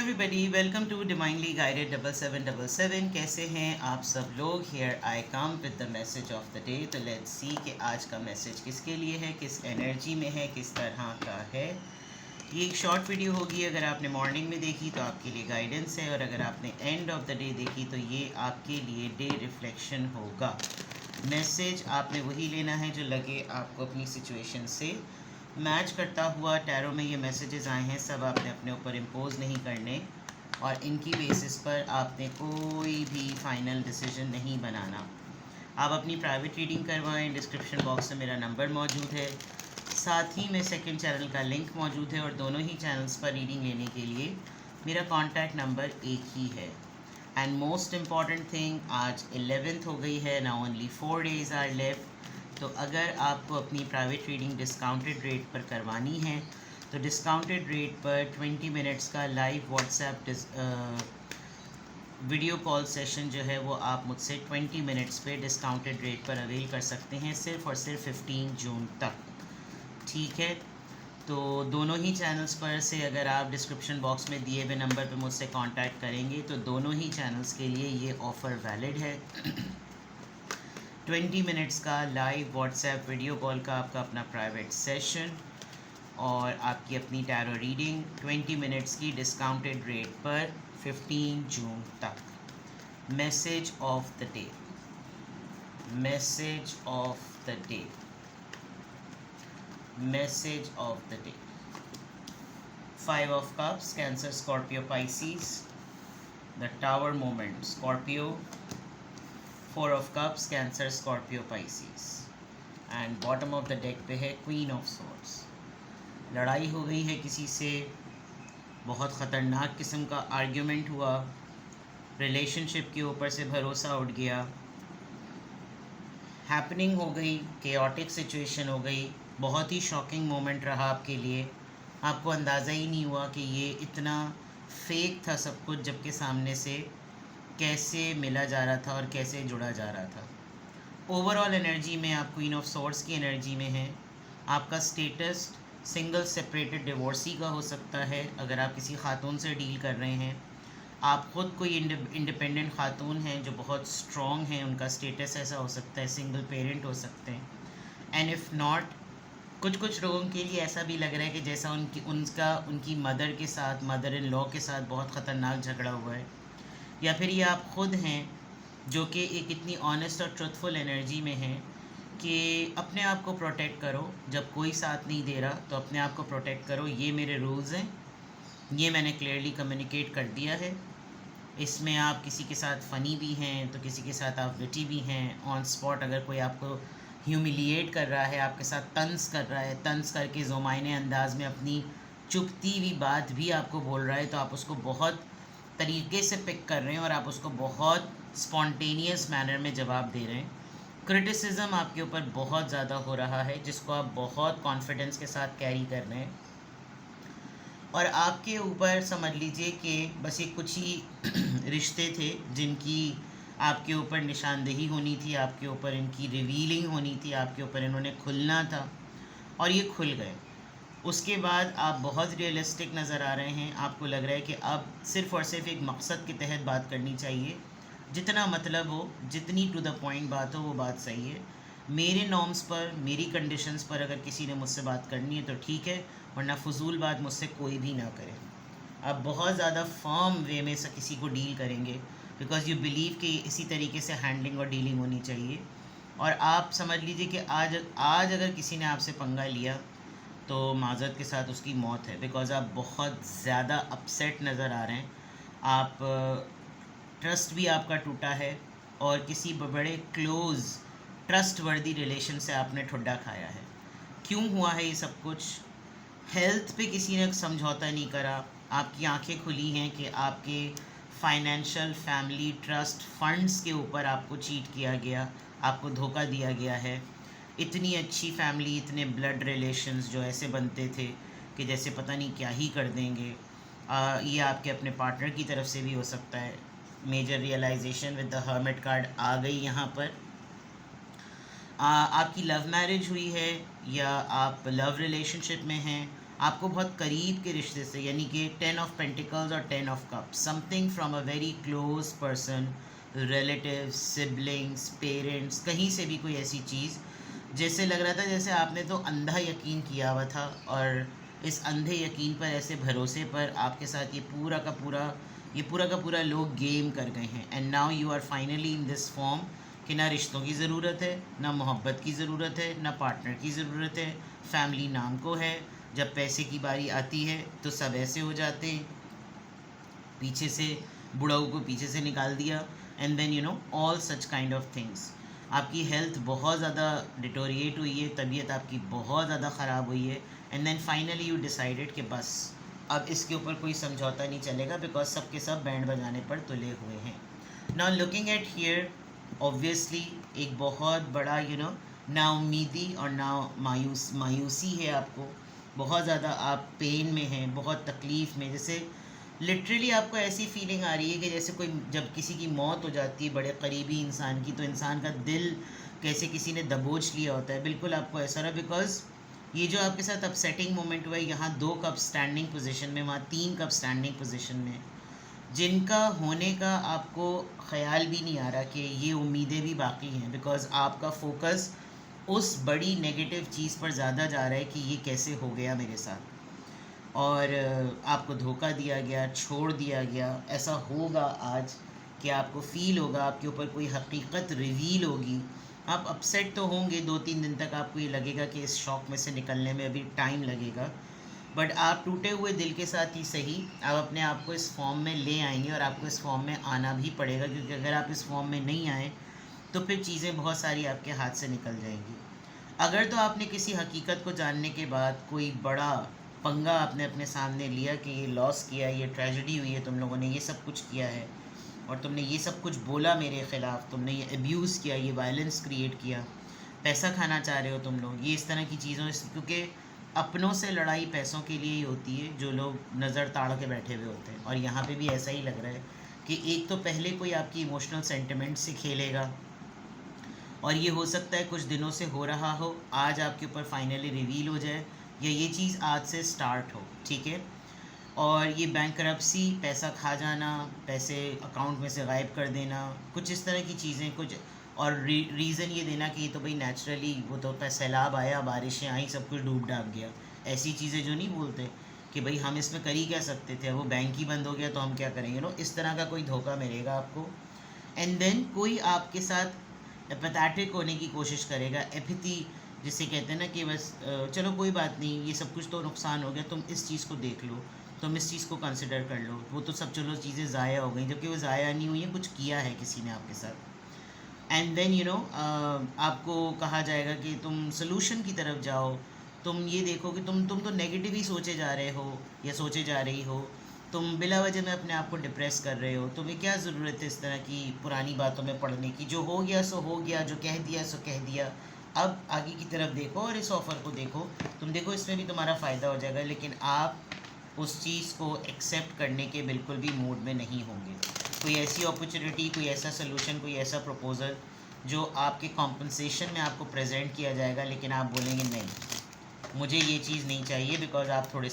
Everybody, welcome to divinely guided 7777। कैसे हैं आप सब लोग? Here I come with the message of the day. तो लेट्स सी कि आज का मैसेज किसके लिए है, किस एनर्जी में है, किस तरह का है। ये एक शॉर्ट वीडियो होगी। अगर आपने मॉर्निंग में देखी तो आपके लिए गाइडेंस है, और अगर आपने एंड ऑफ द डे देखी तो ये आपके लिए डे रिफ्लेक्शन होगा। मैसेज आपने वही लेना है जो लगे आपको अपनी सिचुएशन से मैच करता हुआ। टैरो में ये मैसेजेस आए हैं, सब आपने अपने ऊपर इम्पोज नहीं करने, और इनकी बेसिस पर आपने कोई भी फाइनल डिसीजन नहीं बनाना। आप अपनी प्राइवेट रीडिंग करवाएं। डिस्क्रिप्शन बॉक्स में मेरा नंबर मौजूद है, साथ ही में सेकंड चैनल का लिंक मौजूद है, और दोनों ही चैनल्स पर रीडिंग लेने के लिए मेरा कॉन्टैक्ट नंबर एक ही है। एंड मोस्ट इम्पॉर्टेंट थिंग, आज 11th हो गई है ना, ओनली 4 days आर लेफ्ट। तो अगर आपको अपनी प्राइवेट रीडिंग डिस्काउंटेड रेट पर करवानी है तो डिस्काउंटेड रेट पर 20 मिनट्स का live WhatsApp video call session जो है वो आप मुझसे 20 मिनट्स पे डिस्काउंटेड रेट पर अवेल कर सकते हैं, सिर्फ़ और सिर्फ 15 जून तक। ठीक है, तो दोनों ही चैनल्स पर से अगर आप डिस्क्रिप्शन बॉक्स में दिए हुए नंबर पे मुझसे कांटेक्ट करेंगे तो दोनों ही चैनल्स के लिए ये ऑफ़र वैलिड है। 20 मिनट्स का लाइव व्हाट्सएप वीडियो कॉल का आपका अपना प्राइवेट सेशन, और आपकी अपनी टैरो रीडिंग 20 मिनट्स की डिस्काउंटेड रेट पर 15 जून तक। Message of the day, message of the day, message of the day. 5 of Cups, Cancer, Scorpio, Pisces. The Tower moment, Scorpio. 4 of Cups, Cancer, Scorpio, Pisces. And bottom of the deck पे है queen of swords. लड़ाई हो गई है किसी से, बहुत ख़तरनाक किस्म का आर्ग्यूमेंट हुआ, रिलेशनशिप के ऊपर से भरोसा उठ गया, हैपनिंग हो गई, केओटिक सिचुएशन हो गई, बहुत ही शॉकिंग मोमेंट रहा आपके लिए। आपको अंदाज़ा ही नहीं हुआ कि ये इतना फेक था सब कुछ, जबकि सामने से कैसे मिला जा रहा था और कैसे जुड़ा जा रहा था। ओवरऑल एनर्जी में आप क्वीन ऑफ सॉर्ड्स की एनर्जी में हैं। आपका स्टेटस सिंगल सेपरेटेड डिवोर्सी का हो सकता है अगर आप किसी खातून से डील कर रहे हैं। आप ख़ुद कोई इंडिपेंडेंट खातून हैं जो बहुत स्ट्रॉन्ग हैं, उनका स्टेटस ऐसा हो सकता है, सिंगल पेरेंट हो सकते हैं। एंड इफ़ नॉट, कुछ लोगों के लिए ऐसा भी लग रहा है कि जैसा उनकी मदर के साथ, मदर इन लॉ के साथ बहुत ख़तरनाक झगड़ा हुआ है, या फिर ये आप ख़ुद हैं जो कि एक इतनी ऑनेस्ट और ट्रुथफुल एनर्जी में हैं कि अपने आप को प्रोटेक्ट करो। जब कोई साथ नहीं दे रहा तो अपने आप को प्रोटेक्ट करो, ये मेरे रूल्स हैं, ये मैंने क्लियरली कम्युनिकेट कर दिया है। इसमें आप किसी के साथ फ़नी भी हैं तो किसी के साथ आप विटी भी हैं। ऑन स्पॉट अगर कोई आपको ह्यूमिलिएट कर रहा है, आपके साथ तंज कर रहा है, तंज करके ज़ुमाइने अंदाज में अपनी चुभती हुई बात भी आपको बोल रहा है, तो आप उसको बहुत तरीके से पिक कर रहे हैं और आप उसको बहुत स्पॉन्टेनियस मैनर में जवाब दे रहे हैं। क्रिटिसिज्म आपके ऊपर बहुत ज़्यादा हो रहा है जिसको आप बहुत कॉन्फिडेंस के साथ कैरी कर रहे हैं, और आपके ऊपर समझ लीजिए कि बस ये कुछ ही रिश्ते थे जिनकी आपके ऊपर निशानदेही होनी थी, आपके ऊपर इनकी रिवीलिंग होनी थी, आपके ऊपर इन्होंने खुलना था, और ये खुल गए। उसके बाद आप बहुत रियलिस्टिक नज़र आ रहे हैं। आपको लग रहा है कि अब सिर्फ़ और सिर्फ एक मकसद के तहत बात करनी चाहिए, जितना मतलब हो, जितनी टू द पॉइंट बात हो वो बात सही है। मेरे नॉर्म्स पर, मेरी कंडीशंस पर अगर किसी ने मुझसे बात करनी है तो ठीक है, वरना फजूल बात मुझसे कोई भी ना करे। आप बहुत ज़्यादा फर्म वे में से किसी को डील करेंगे बिकॉज़ यू बिलीव कि इसी तरीके से हैंडलिंग और डीलिंग होनी चाहिए। और आप समझ लीजिए कि आज अगर किसी ने आपसे पंगा लिया तो माज़रत के साथ उसकी मौत है, बिकॉज़ आप बहुत ज़्यादा अपसेट नज़र आ रहे हैं। आप ट्रस्ट भी आपका टूटा है, और किसी बड़े क्लोज़ ट्रस्ट वर्दी रिलेशन से आपने ठुड्डा खाया है। क्यों हुआ है ये सब कुछ? हेल्थ पे किसी ने समझौता नहीं करा। आपकी आंखें खुली हैं कि आपके फाइनेंशियल, फैमिली, ट्रस्ट, फंड्स के ऊपर आपको चीट किया गया, आपको धोखा दिया गया है। इतनी अच्छी फैमिली, इतने ब्लड रिलेशंस जो ऐसे बनते थे कि जैसे पता नहीं क्या ही कर देंगे। ये आपके अपने पार्टनर की तरफ से भी हो सकता है। Major realization with the hermit card आ गई यहाँ पर। आपकी लव मैरिज हुई है या आप लव रिलेशनशिप में हैं, आपको बहुत करीब के रिश्ते से, यानी कि 10 ऑफ पेंटिकल्स और 10 of cups, something from a very close person, relative, siblings, parents, कहीं से भी कोई ऐसी चीज़, जैसे लग रहा था जैसे आपने तो अंधा यकीन किया हुआ था और इस अंधे यकीन पर, ऐसे भरोसे पर आपके साथ ये पूरा का पूरा लोग गेम कर गए हैं। And now you are finally in this form कि ना रिश्तों की ज़रूरत है, ना मोहब्बत की ज़रूरत है, ना पार्टनर की ज़रूरत है, फैमिली नाम को है। जब पैसे की बारी आती है तो सब ऐसे हो जाते हैं, पीछे से बुढ़ाऊ को पीछे से निकाल दिया, and then all such kind of things. आपकी हेल्थ बहुत ज़्यादा डिटोरिएट हुई है, तबीयत आपकी बहुत ज़्यादा ख़राब हुई है, and then finally you decided कि बस अब इसके ऊपर कोई समझौता नहीं चलेगा, बिकॉज सब के सब बैंड बजाने पर तुले हुए हैं। Now looking at here, obviously एक बहुत बड़ा नाउमीदी और मायूसी है आपको, बहुत ज़्यादा आप पेन में हैं, बहुत तकलीफ़ में, जैसे लिटरली आपको ऐसी फीलिंग आ रही है कि जैसे कोई, जब किसी की मौत हो जाती है बड़े करीबी इंसान की, तो इंसान का दिल कैसे किसी ने दबोच लिया होता है, बिल्कुल आपको ऐसा रहा। बिकॉज ये जो आपके साथ अपसेटिंग मोमेंट हुआ है, यहाँ 2 कप स्टैंडिंग पोजीशन में, वहाँ 3 कप स्टैंडिंग पोजीशन में, जिनका होने का आपको ख्याल भी नहीं आ रहा कि ये उम्मीदें भी बाकी हैं, बिकॉज आपका फोकस उस बड़ी नेगेटिव चीज़ पर ज़्यादा जा रहा है कि ये कैसे हो गया मेरे साथ, और आपको धोखा दिया गया, छोड़ दिया गया। ऐसा होगा आज कि आपको फ़ील होगा, आपके ऊपर कोई हकीकत रिवील होगी, आप अपसेट तो होंगे 2-3 दिन तक, आपको ये लगेगा कि इस शॉक में से निकलने में अभी टाइम लगेगा, बट आप टूटे हुए दिल के साथ ही सही, आप अपने आप को इस फॉर्म में ले आएंगे, और आपको इस फॉर्म में आना भी पड़ेगा, क्योंकि अगर आप इस फॉर्म में नहीं आए तो फिर चीज़ें बहुत सारी आपके हाथ से निकल जाएंगी। अगर तो आपने किसी हकीकत को जानने के बाद कोई बड़ा पंगा आपने अपने सामने लिया कि ये लॉस किया, ये ट्रेजेडी हुई है, तुम लोगों ने ये सब कुछ किया है, और तुमने ये सब कुछ बोला मेरे ख़िलाफ़, तुमने ये अब्यूज़ किया, ये वायलेंस क्रिएट किया, पैसा खाना चाह रहे हो तुम लोग, ये इस तरह की चीज़ों, क्योंकि अपनों से लड़ाई पैसों के लिए ही होती है, जो लोग नज़र ताड़ के बैठे हुए होते हैं। और यहाँ पे भी ऐसा ही लग रहा है कि एक तो पहले कोई आपकी इमोशनल सेंटिमेंट से खेलेगा, और ये हो सकता है कुछ दिनों से हो रहा हो, आज आपके ऊपर फाइनली रिवील हो जाए, या ये चीज़ आज से स्टार्ट हो, ठीक है। और ये बैंकरप्सी, पैसा खा जाना, पैसे अकाउंट में से गायब कर देना, कुछ इस तरह की चीज़ें, कुछ और रीज़न ये देना कि ये तो भाई नेचुरली वो तो होता है, सैलाब आया, बारिशें आई, सब कुछ डूब डाब गया, ऐसी चीज़ें जो नहीं बोलते कि भाई हम इसमें कर ही क्या सकते थे, वो बैंक ही बंद हो गया तो हम क्या करेंगे, इस तरह का कोई धोखा मिलेगा आपको। एंड देन कोई आपके साथ एपैथेटिक होने की कोशिश करेगा, एपिथी जिसे कहते हैं ना, कि बस चलो कोई बात नहीं, ये सब कुछ तो नुकसान हो गया, तुम इस चीज़ को देख लो, तुम इस चीज़ को कंसिडर कर लो, वो तो सब चलो चीज़ें ज़ाया हो गई, जबकि वो ज़ाया नहीं हुई है, कुछ किया है किसी ने आपके साथ। एंड देन आपको कहा जाएगा कि तुम सोल्यूशन की तरफ जाओ, तुम ये देखो कि तुम तो नेगेटिव ही सोचे जा रहे हो या सोचे जा रही हो, तुम बिला वजह में अपने आप को डिप्रेस कर रहे हो, तुम्हें क्या ज़रूरत है इस तरह की पुरानी बातों में पढ़ने की, जो हो गया सो हो गया, जो कह दिया सो कह दिया, अब आगे की तरफ देखो और इस ऑफ़र को देखो, तुम देखो इसमें भी तुम्हारा फ़ायदा हो जाएगा। लेकिन आप उस चीज़ को एक्सेप्ट करने के बिल्कुल भी मूड में नहीं होंगे। कोई ऐसी अपॉर्चुनिटी, कोई ऐसा सोल्यूशन, कोई ऐसा प्रपोज़ल जो आपके कॉम्पनसेशन में आपको प्रेजेंट किया जाएगा, लेकिन आप बोलेंगे नहीं, मुझे ये चीज़ नहीं चाहिए, बिकॉज आप थोड़े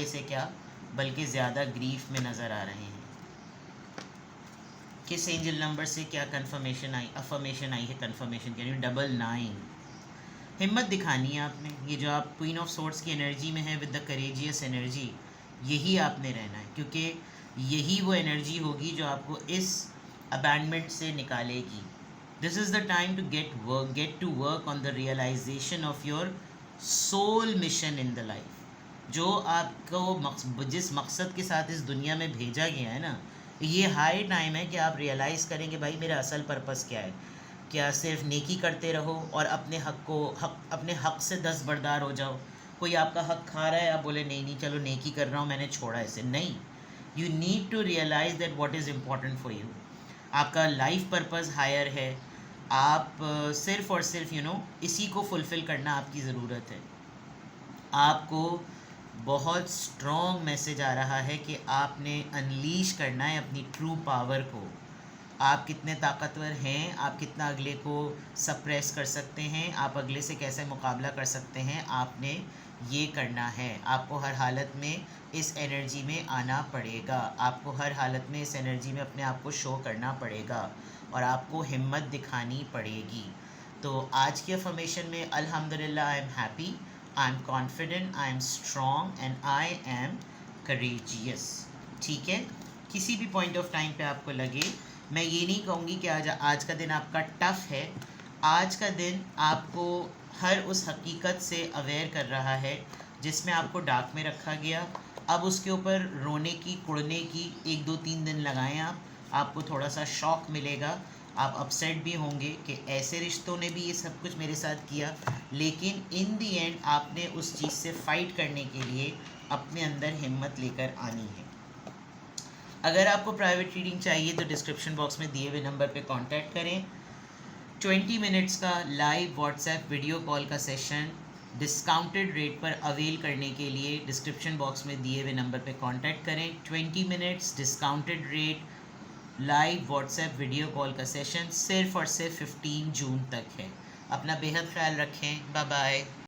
से क्या बल्कि ज़्यादा ग्रीफ में नज़र आ रहे हैं। किस एंजल नंबर से क्या कन्फर्मेशन आई, अफर्मेशन आई है, कन्फर्मेशन कह रही हूँ 99। हिम्मत दिखानी है आपने, ये जो आप क्वीन ऑफ सोर्ड्स की एनर्जी में है, विद द करेजियस एनर्जी, यही आपने रहना है, क्योंकि यही वो एनर्जी होगी जो आपको इस अबैंडमेंट से निकालेगी। This is the time to get to work on the realisation of your soul mission in the life, जो आपको जिस मकसद के साथ इस दुनिया में भेजा गया है ना, ये हाई टाइम है कि आप रियलाइज़ करेंगे भाई मेरा असल पर्पस क्या है। क्या सिर्फ नेकी करते रहो और अपने अपने हक से दस्तबरदार हो जाओ, कोई आपका हक खा रहा है, आप बोले नहीं नहीं चलो नेकी कर रहा हूँ, मैंने छोड़ा इसे, नहीं। You need to realise that what is important for you. आपका लाइफ पर्पस हायर है, आप सिर्फ और सिर्फ इसी को फुलफ़िल करना आपकी ज़रूरत है। आपको बहुत स्ट्रॉन्ग मैसेज आ रहा है कि आपने अनलीश करना है अपनी ट्रू पावर को। आप कितने ताकतवर हैं, आप कितना अगले को सप्रेस कर सकते हैं, आप अगले से कैसे मुकाबला कर सकते हैं, आपने ये करना है। आपको हर हालत में इस एनर्जी में आना पड़ेगा, आपको हर हालत में इस एनर्जी में अपने आप को शो करना पड़ेगा और आपको हिम्मत दिखानी पड़ेगी। तो आज की अफर्मेशन में अल्हम्दुलिल्लाह I am happy, I am confident, I am strong and I am courageous. ठीक है, किसी भी पॉइंट ऑफ टाइम पे आपको लगे, मैं ये नहीं कहूँगी कि आज का दिन आपका टफ़ है। आज का दिन आपको हर उस हकीकत से अवेयर कर रहा है जिसमें आपको डार्क में रखा गया। अब उसके ऊपर रोने की, कुड़ने की 1 2 3 दिन लगाएं आप, आपको थोड़ा सा शॉक मिलेगा, आप अपसेट भी होंगे कि ऐसे रिश्तों ने भी ये सब कुछ मेरे साथ किया, लेकिन इन दी एंड आपने उस चीज़ से फ़ाइट करने के लिए अपने अंदर हिम्मत लेकर आनी है। अगर आपको प्राइवेट रीडिंग चाहिए तो डिस्क्रिप्शन बॉक्स में दिए हुए नंबर पे कांटेक्ट करें। 20 मिनट्स का लाइव व्हाट्सएप वीडियो कॉल का सेशन डिस्काउंटेड रेट पर अवेल करने के लिए डिस्क्रिप्शन बॉक्स में दिए हुए नंबर पे कांटेक्ट करें। 20 minutes discounted rate live WhatsApp video call का सेशन सिर्फ़ और सिर्फ 15 जून तक है। अपना बेहद ख्याल रखें। Bye bye.